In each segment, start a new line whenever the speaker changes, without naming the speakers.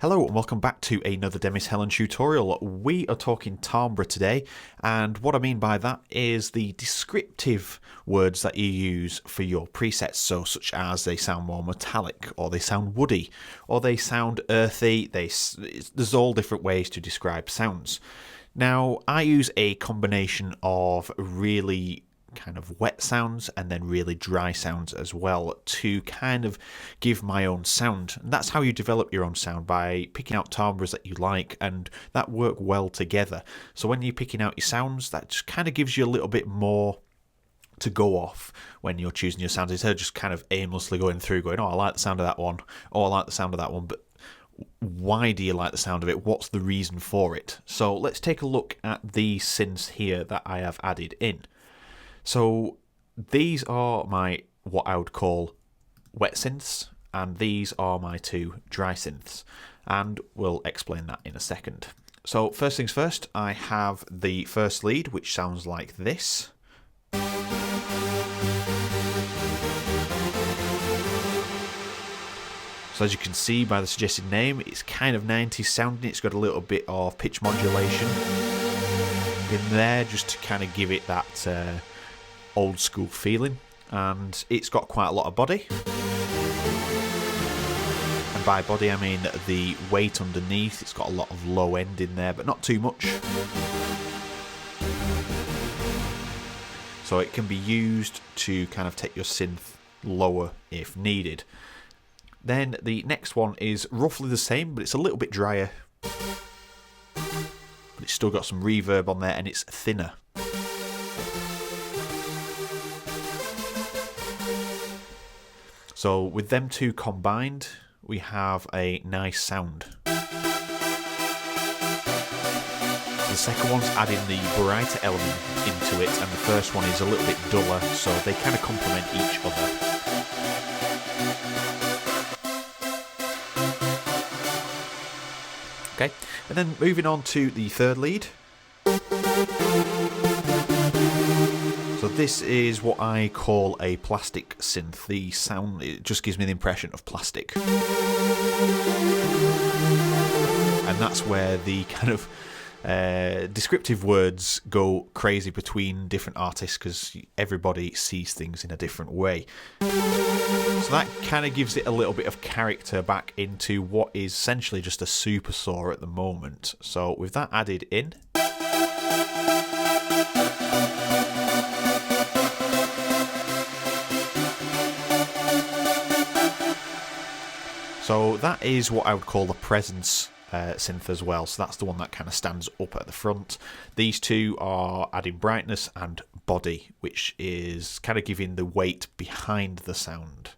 Hello and welcome back to another Demis Hellen tutorial. We are talking timbre today, and what I mean by that is the descriptive words that you use for your presets, so such as they sound more metallic, or they sound woody, or they sound earthy. There's all different ways to describe sounds. Now, I use a combination of really kind of wet sounds and then really dry sounds as well to kind of give my own sound. And that's how you develop your own sound, by picking out timbres that you like and that work well together. So when you're picking out your sounds, that just kind of gives you a little bit more to go off when you're choosing your sounds, instead of just kind of aimlessly going through going, oh, I like the sound of that one, oh, I like the sound of that one, but why do you like the sound of it? What's the reason for it? So let's take a look at the synths here that I have added in. So these are my, what I would call, wet synths, and these are my two dry synths, and we'll explain that in a second. So first things first, I have the first lead, which sounds like this. So as you can see by the suggested name, it's kind of 90s sounding. It's got a little bit of pitch modulation in there just to kind of give it that old school feeling, and it's got quite a lot of body, and by body I mean the weight underneath. It's got a lot of low end in there, but not too much, so it can be used to kind of take your synth lower if needed. Then the next one is roughly the same, but it's a little bit drier, but it's still got some reverb on there and it's thinner. So with them two combined, we have a nice sound. The second one's adding the brighter element into it, and the first one is a little bit duller, so they kind of complement each other. Okay, and then moving on to the third lead. So this is what I call a plastic synth. The sound, it just gives me the impression of plastic. And that's where the kind of descriptive words go crazy between different artists, because everybody sees things in a different way. So that kind of gives it a little bit of character back into what is essentially just a super saw at the moment. So with that added in, so that is what I would call the presence synth as well. So that's the one that kind of stands up at the front. These two are adding brightness and body, which is kind of giving the weight behind the sound.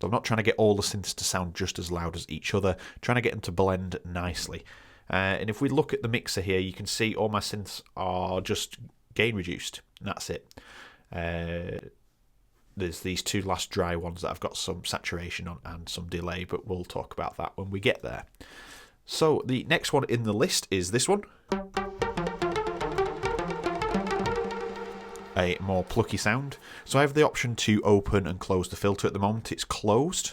So I'm not trying to get all the synths to sound just as loud as each other, trying to get them to blend nicely. And if we look at the mixer here, you can see all my synths are just gain reduced, and that's it. There's these two last dry ones that I've got some saturation on and some delay, but we'll talk about that when we get there. So the next one in the list is this one. A more plucky sound. So I have the option to open and close the filter. At the moment it's closed.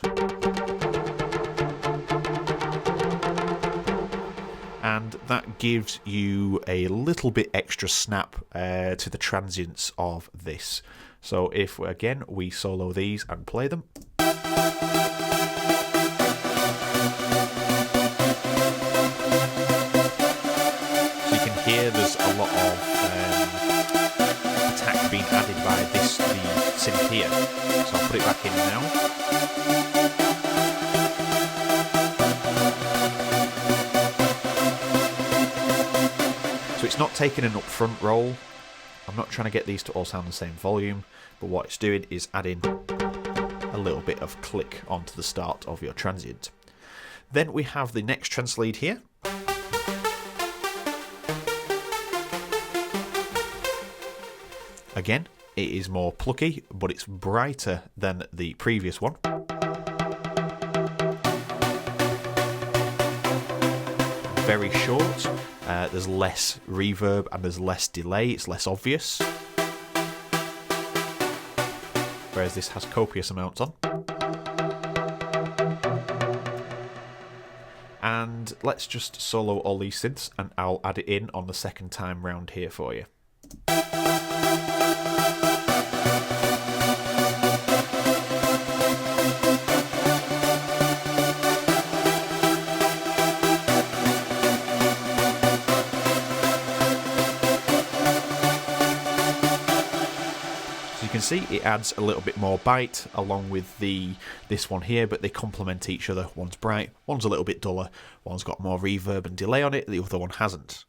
And that gives you a little bit extra snap to the transients of this. So if, again, we solo these and play them. So you can hear there's a lot of attack being added by the synth here. So I'll put it back in now. So it's not taking an upfront roll. I'm not trying to get these to all sound the same volume, but what it's doing is adding a little bit of click onto the start of your transient. Then we have the next trance lead here. Again, it is more plucky, but it's brighter than the previous one. Very short. There's less reverb and there's less delay. It's less obvious. Whereas this has copious amounts on. And let's just solo all these synths, and I'll add it in on the second time round here for you. You can see it adds a little bit more bite along with this one here, but they complement each other. One's bright, one's a little bit duller, one's got more reverb and delay on it, the other one hasn't.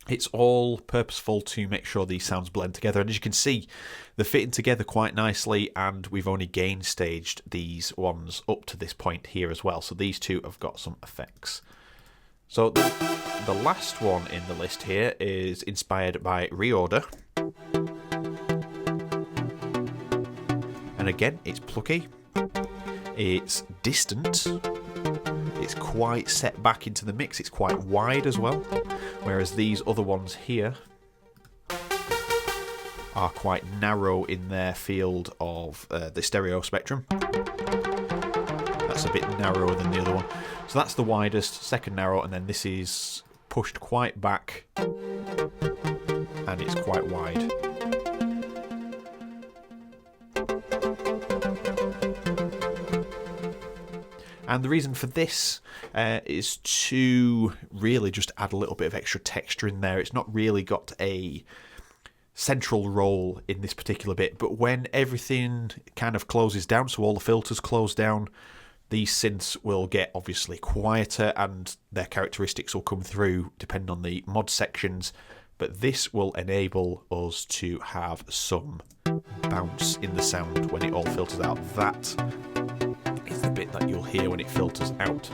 It's all purposeful to make sure these sounds blend together, and as you can see, they're fitting together quite nicely, and we've only gain staged these ones up to this point here as well, so these two have got some effects. So the last one in the list here is inspired by Reorder. And again, it's plucky, it's distant, it's quite set back into the mix, it's quite wide as well, whereas these other ones here are quite narrow in their field of the stereo spectrum. That's a bit narrower than the other one. So that's the widest, second narrow, and then this is pushed quite back and it's quite wide. And the reason for this is to really just add a little bit of extra texture in there. It's not really got a central role in this particular bit, but when everything kind of closes down, so all the filters close down, these synths will get obviously quieter and their characteristics will come through depending on the mod sections, but this will enable us to have some bounce in the sound when it all filters out. That is the bit that you'll hear when it filters out.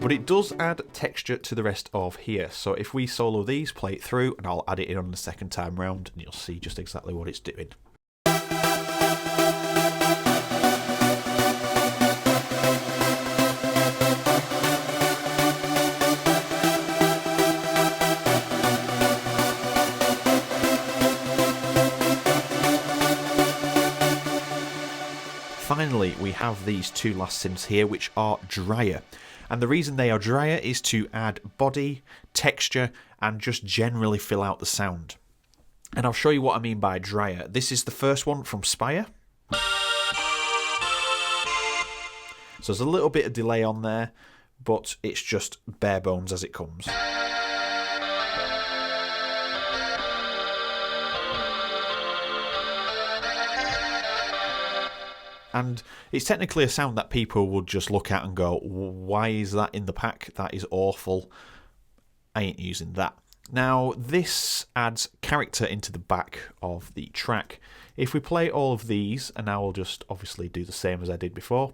But it does add texture to the rest of here, so if we solo these, play it through, and I'll add it in on the second time round, and you'll see just exactly what it's doing. Finally, we have these two last synths here, which are drier. And the reason they are drier is to add body, texture, and just generally fill out the sound. And I'll show you what I mean by drier. This is the first one from Spire. So there's a little bit of delay on there, but it's just bare bones as it comes. And it's technically a sound that people would just look at and go, why is that in the pack? That is awful. I ain't using that. Now, this adds character into the back of the track. If we play all of these, and now I'll just obviously do the same as I did before,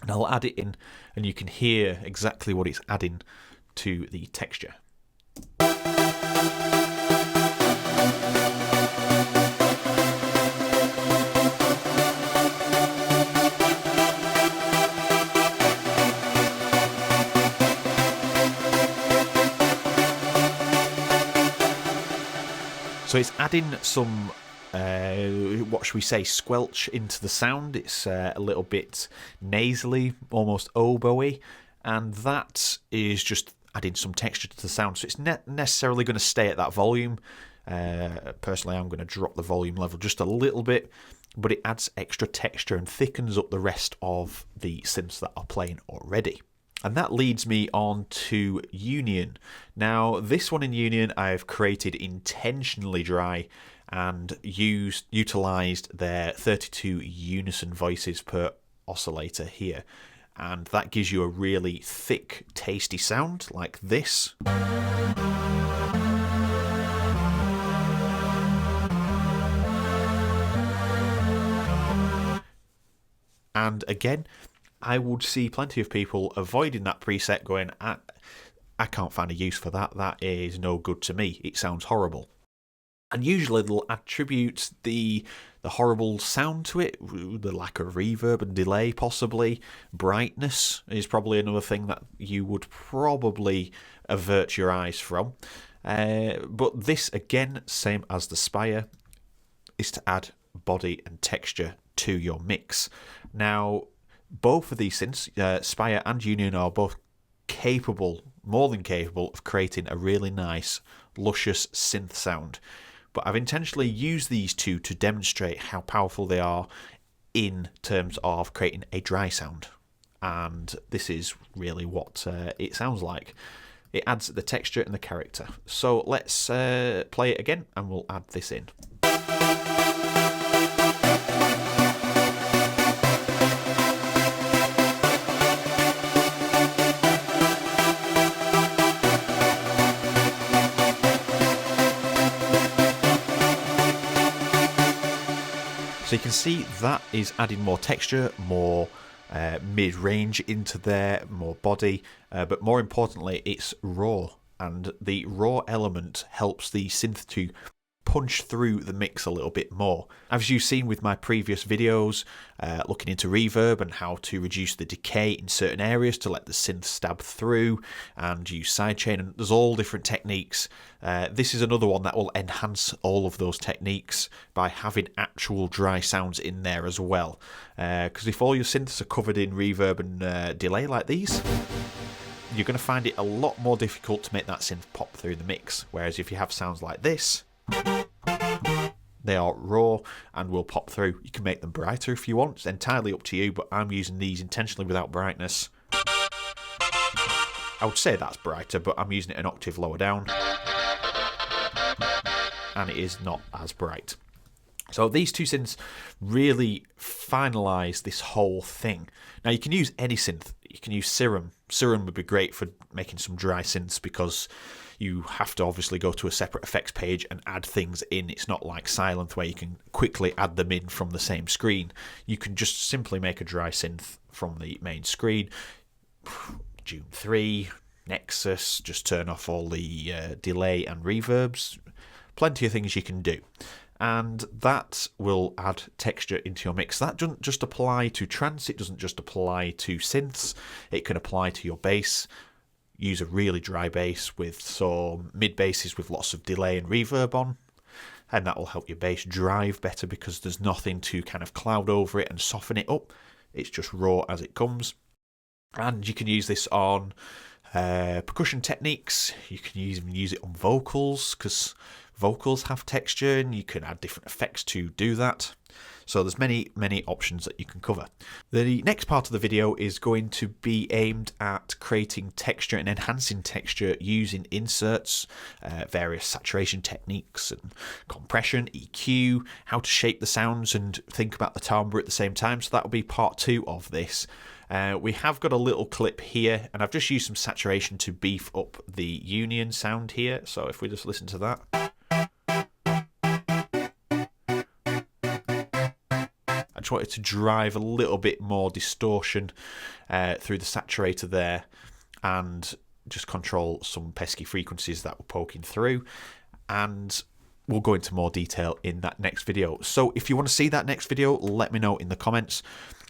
and I'll add it in, and you can hear exactly what it's adding to the texture. So it's adding some, what should we say, squelch into the sound. It's a little bit nasally, almost oboe-y, and that is just adding some texture to the sound. So it's not necessarily going to stay at that volume. Personally, I'm going to drop the volume level just a little bit, but it adds extra texture and thickens up the rest of the synths that are playing already. And that leads me on to Union. Now, this one in Union I've created intentionally dry and utilised their 32 unison voices per oscillator here. And that gives you a really thick, tasty sound like this. And again, I would see plenty of people avoiding that preset going, I can't find a use for that, that is no good to me, it sounds horrible. And usually they'll attribute the horrible sound to it, the lack of reverb and delay possibly, brightness is probably another thing that you would probably avert your eyes from. But this, again, same as the Spire, is to add body and texture to your mix. Now, both of these synths, Spire and Union, are both capable, more than capable, of creating a really nice, luscious synth sound. But I've intentionally used these two to demonstrate how powerful they are in terms of creating a dry sound. And this is really what it sounds like. It adds the texture and the character. So let's play it again and we'll add this in. So you can see that is adding more texture, more mid-range into there, more body, but more importantly it's raw, and the raw element helps the synth to punch through the mix a little bit more. As you've seen with my previous videos, looking into reverb and how to reduce the decay in certain areas to let the synth stab through and use sidechain, and there's all different techniques. This is another one that will enhance all of those techniques by having actual dry sounds in there as well. Because if all your synths are covered in reverb and delay like these, you're going to find it a lot more difficult to make that synth pop through the mix. Whereas if you have sounds like this, they are raw and will pop through. You can make them brighter if you want. It's entirely up to you, but I'm using these intentionally without brightness. I would say that's brighter, but I'm using it an octave lower down, and it is not as bright. So these two synths really finalise this whole thing. Now you can use any synth. You can use Serum. Serum would be great for making some dry synths because you have to obviously go to a separate effects page and add things in. It's not like Synth where you can quickly add them in from the same screen. You can just simply make a dry synth from the main screen. June 3, Nexus, just turn off all the delay and reverbs. Plenty of things you can do. And that will add texture into your mix. That doesn't just apply to trance, it doesn't just apply to synths, it can apply to your bass. Use a really dry bass with some mid basses with lots of delay and reverb on, and that will help your bass drive better because there's nothing to kind of cloud over it and soften it up. It's just raw as it comes. And you can use this on percussion techniques. You can even use it on vocals because vocals have texture and you can add different effects to do that. So there's many options that you can cover. The next part of the video is going to be aimed at creating texture and enhancing texture using inserts, various saturation techniques and compression, EQ, how to shape the sounds and think about the timbre at the same time. So that will be part 2 of this. We have got a little clip here and I've just used some saturation to beef up the union sound here. So if we just listen to that. I just wanted to drive a little bit more distortion through the saturator there and just control some pesky frequencies that were poking through, and we'll go into more detail in that next video. So if you want to see that next video, let me know in the comments,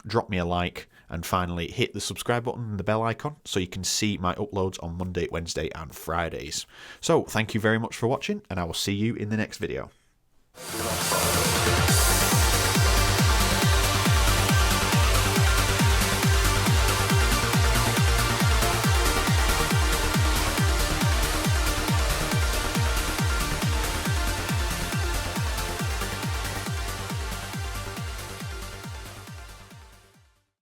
drop me a like, and finally hit the subscribe button and the bell icon so you can see my uploads on Monday, Wednesday and Fridays. So thank you very much for watching and I will see you in the next video.